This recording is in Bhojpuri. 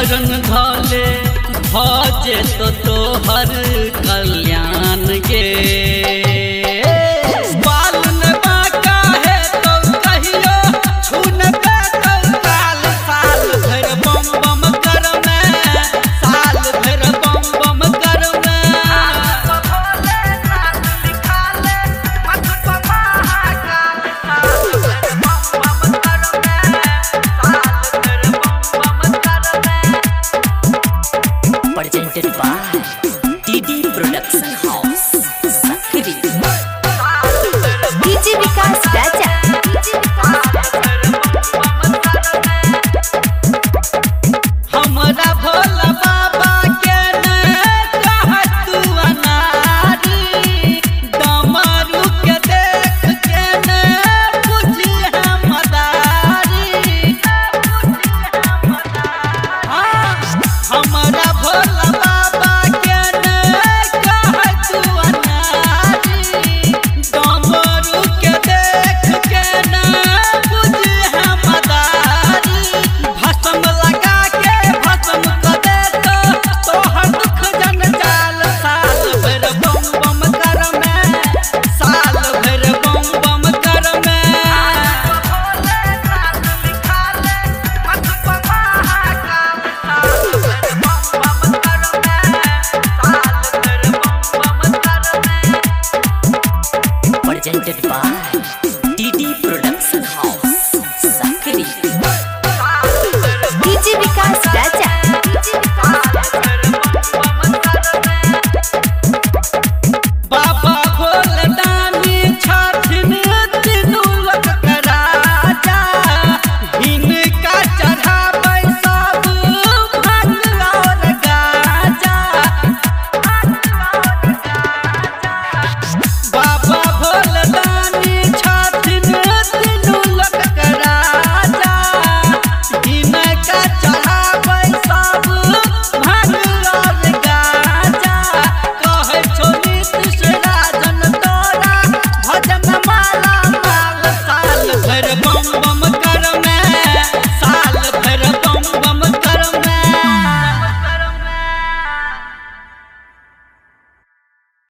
शरण धाले भजे तो तोहर कल्याण गे presented by TD Production House, Sakri. DJ Vikas Raja. हमरा भोला बाबा के ने कहत तू अनारी डमरू के देख के ने बुझी हम मदारी हमरा भोला बाबा के ने कहत तू अनारी डमरू के देख के ने बुझी हम मदारी भस्म लगा के भस्म कर दे तो तोहर दुख जन जाल साल भर बम बम कर में साल भर बम बम कर में Presented by TD Production House, Sakri. DJ Vikas Raja. बाबा भोले दानी छथिन तीनू लोक के राजा हिनका चढ़ाबै सब भांग और गाजा बाबा भोले दानी छथिन तीनू लोक के राजा हिनका चढ़ाबै सब भांग और गाजा कहै छौ नीतीश राजन तोरा भजन माला माल साल भर बम बम